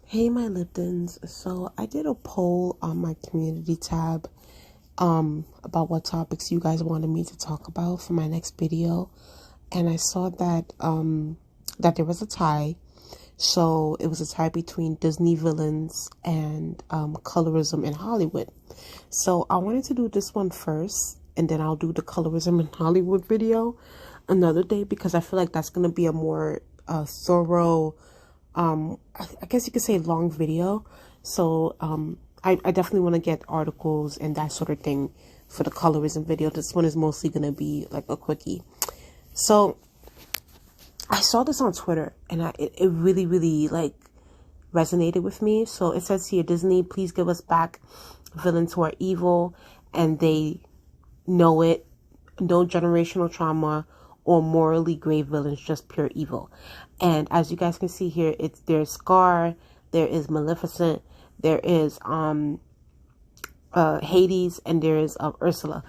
Hey, my Liptons. So I did a poll on my community tab about what topics you guys wanted me to talk about for my next video. And I saw that there was a tie. So it was a tie between Disney villains and colorism in Hollywood. So I wanted to do this one first, and then I'll do the colorism in Hollywood video another day, because I feel like that's going to be a more thorough, I guess you could say long video. So I definitely want to get articles and that sort of thing for the colorism video. This one is mostly going to be like a quickie. So I saw this on Twitter, and it really, really like resonated with me. So it says here, Disney, please give us back villains who are evil and they know it. No generational trauma or morally grave villains, just pure evil. And as you guys can see here, there's Scar, there is Maleficent, there is Hades, and there is Ursula.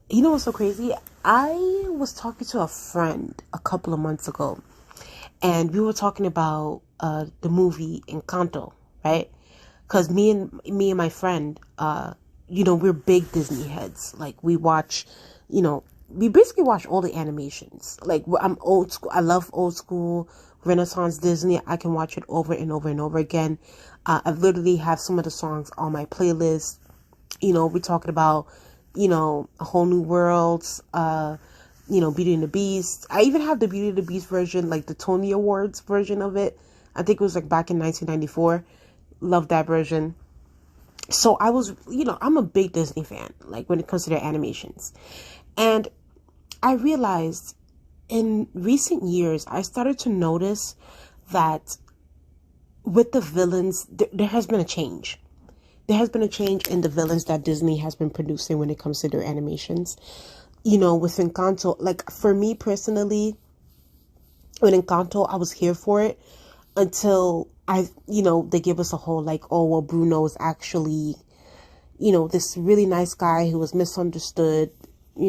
You know what's so crazy? I was talking to a friend a couple of months ago, and we were talking about the movie Encanto, right? Because me and my friend, we're big Disney heads. Like, we watch, we basically watch all the animations. Like, I'm old school. I love old school Renaissance Disney. I can watch it over and over and over again. I literally have some of the songs on my playlist. We're talking about, A Whole New World, Beauty and the Beast. I even have the Beauty and the Beast version, like the Tony Awards version of it. I think it was like back in 1994. Love that version. So I was, I'm a big Disney fan, like when it comes to their animations. And I realized in recent years, I started to notice that with the villains, there has been a change. There has been a change in the villains that Disney has been producing when it comes to their animations. With Encanto, like for me personally, with Encanto, I was here for it until they give us a whole like, oh, well, Bruno is actually, this really nice guy who was misunderstood, they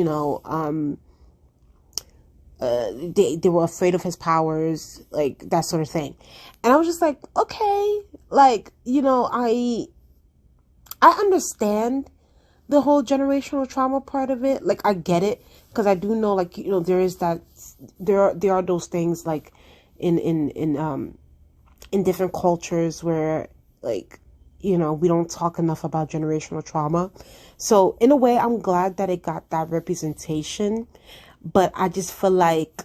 were afraid of his powers, like that sort of thing. And I was just like, okay, like, I understand the whole generational trauma part of it. Like, I get it, because I do know, like, there is that, there are those things like in different cultures where, like, we don't talk enough about generational trauma. So in a way, I'm glad that it got that representation, but I just feel like,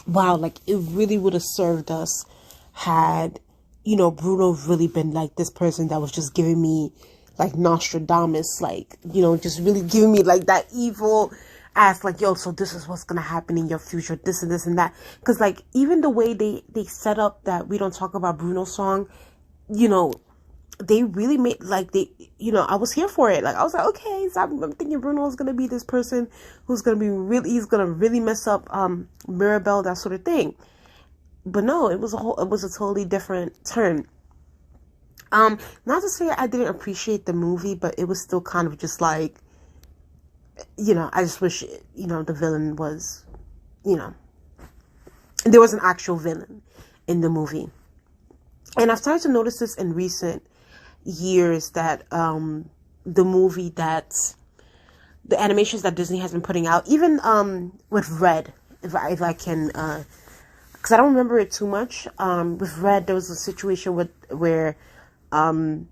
wow, like it really would have served us had, Bruno really been like this person that was just giving me like Nostradamus, like, just really giving me like that evil ass, like, yo, so this is what's gonna happen in your future, this and this and that. Because like, even the way they set up that We Don't Talk About Bruno song, they really made, like, I was here for it. Like, I was like, okay, so I'm thinking Bruno is gonna be this person who's gonna be he's gonna really mess up Mirabelle, that sort of thing. But no, it was a totally different turn. Not to say I didn't appreciate the movie, but it was still kind of just like, I just wish, the villain was, there was an actual villain in the movie. And I've started to notice this in recent years, that the animations that Disney has been putting out, even with Red, if I can, because I don't remember it too much. With Red, there was a situation where the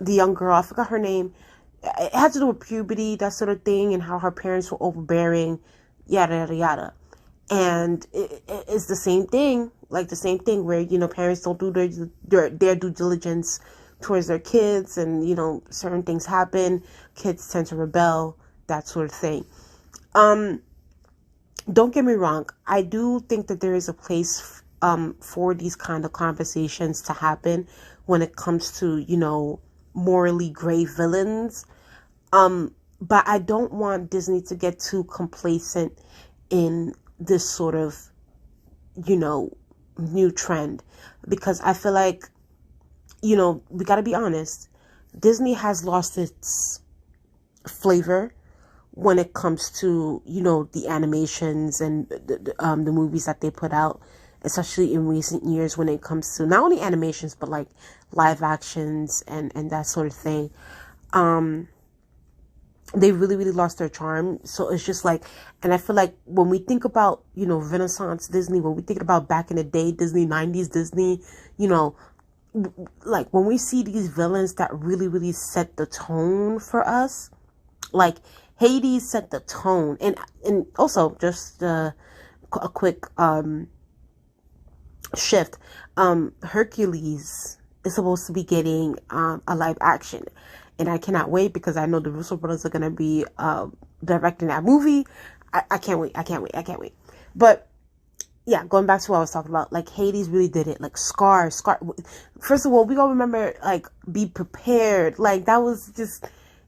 young girl, I forgot her name, it had to do with puberty, that sort of thing, and how her parents were overbearing, yada yada yada. And it's the same thing, where parents don't do their due diligence towards their kids, and certain things happen, kids tend to rebel, that sort of thing. Don't get me wrong, I do think that there is a place for these kind of conversations to happen when it comes to morally grave villains, but I don't want Disney to get too complacent in this sort of new trend, because I feel like we got to be honest, Disney has lost its flavor when it comes to, the animations and the movies that they put out. especially in recent years when it comes to not only animations, but like live actions and that sort of thing. They really, really lost their charm. So it's just like, and I feel like when we think about, you know, Renaissance Disney, when we think about back in the day, Disney, 90s Disney, you know, like when we see these villains that really, really set the tone for us, like Hades set the tone. And also just a quick shift. Hercules is supposed to be getting a live action. And I cannot wait because I know the Russo brothers are going to be directing that movie. I can't wait. I can't wait. I can't wait. But yeah, going back to what I was talking about, like Hades really did it. Like Scar. First of all, we gotta remember, like, be prepared. Like that was just,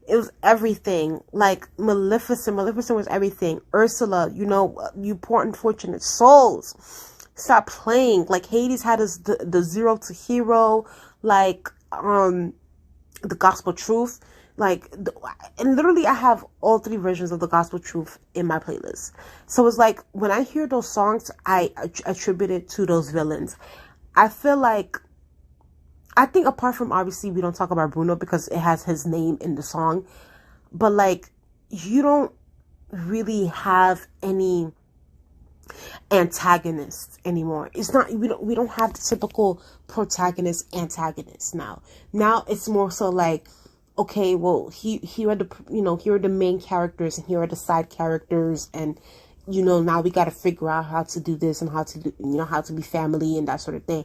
it was everything. Like Maleficent was everything. Ursula, you know, you poor unfortunate souls. Stop playing. Like Hades had us the zero to hero. Like the Gospel Truth, like, and literally I have all 3 versions of the Gospel Truth in my playlist. So it's like when I hear those songs, I attribute it to those villains. I feel like, I think apart from, obviously we don't talk about Bruno because it has his name in the song, but like you don't really have any antagonists anymore. It's not, we don't have the typical protagonist antagonist now. Now it's more so like, okay, well, here are the, you know, here are the main characters and here are the side characters, and you know, now we got to figure out how to do this and how to do, you know, how to be family and that sort of thing.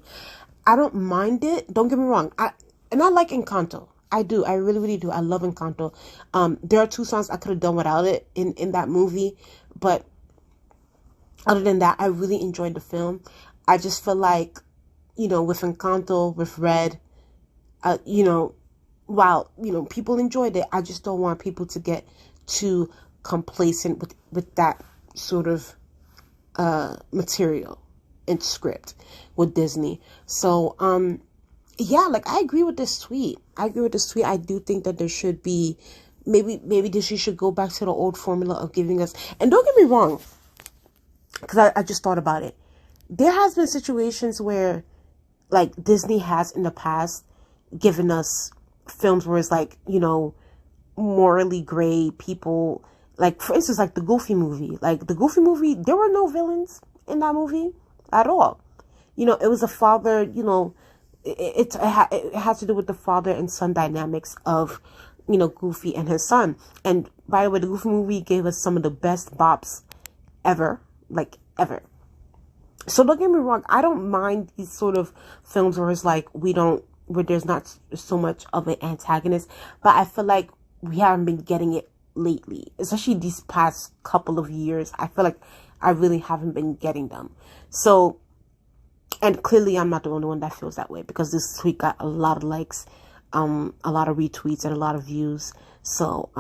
I don't mind it, don't get me wrong. I like Encanto. I do. I really, really do. I love Encanto. There are 2 songs I could have done without it in that movie, but other than that, I really enjoyed the film. I just feel like, you know, with Encanto, with Red, you know, while, you know, people enjoyed it, I just don't want people to get too complacent with that sort of material and script with Disney. So, yeah, like I agree with this tweet. I do think that there should be, maybe Disney should go back to the old formula of giving us, and don't get me wrong, because I just thought about it. There has been situations where, like, Disney has in the past given us films where it's like, you know, morally gray people. Like, for instance, like the Goofy movie. Like, the Goofy movie, there were no villains in that movie at all. You know, it was a father, you know, it has to do with the father and son dynamics of, you know, Goofy and his son. And by the way, the Goofy movie gave us some of the best bops ever. Like, ever. So don't get me wrong, I don't mind these sort of films where it's like where there's not so much of an antagonist, but I feel like we haven't been getting it lately, especially these past couple of years. I feel like I really haven't been getting them. So, and clearly I'm not the only one that feels that way, because this tweet got a lot of likes, a lot of retweets, and a lot of views. So,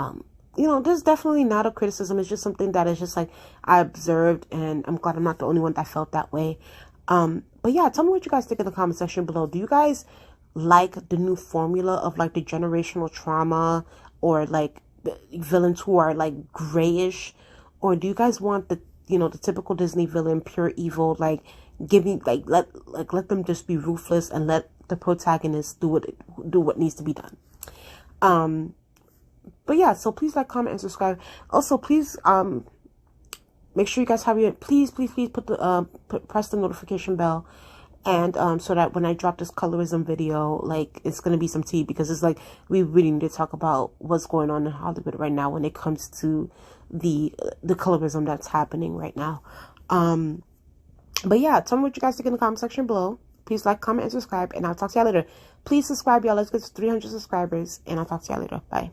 you know, this is definitely not a criticism. It's just something that is just like I observed, and I'm glad I'm not the only one that felt that way. But yeah, tell me what you guys think in the comment section below. Do you guys like the new formula of like the generational trauma, or like the villains who are like grayish, or do you guys want the, you know, the typical Disney villain, pure evil, like giving, like let them just be ruthless and let the protagonist do what needs to be done. But yeah, so please like, comment, and subscribe. Also, please make sure you guys have your, please put the press the notification bell, and so that when I drop this colorism video, like, it's gonna be some tea, because it's like we really need to talk about what's going on in Hollywood right now when it comes to the colorism that's happening right now. But yeah, tell me what you guys think in the comment section below. Please like, comment, and subscribe, and I'll talk to y'all later. Please subscribe, y'all. Let's get to 300 subscribers, and I'll talk to y'all later. Bye.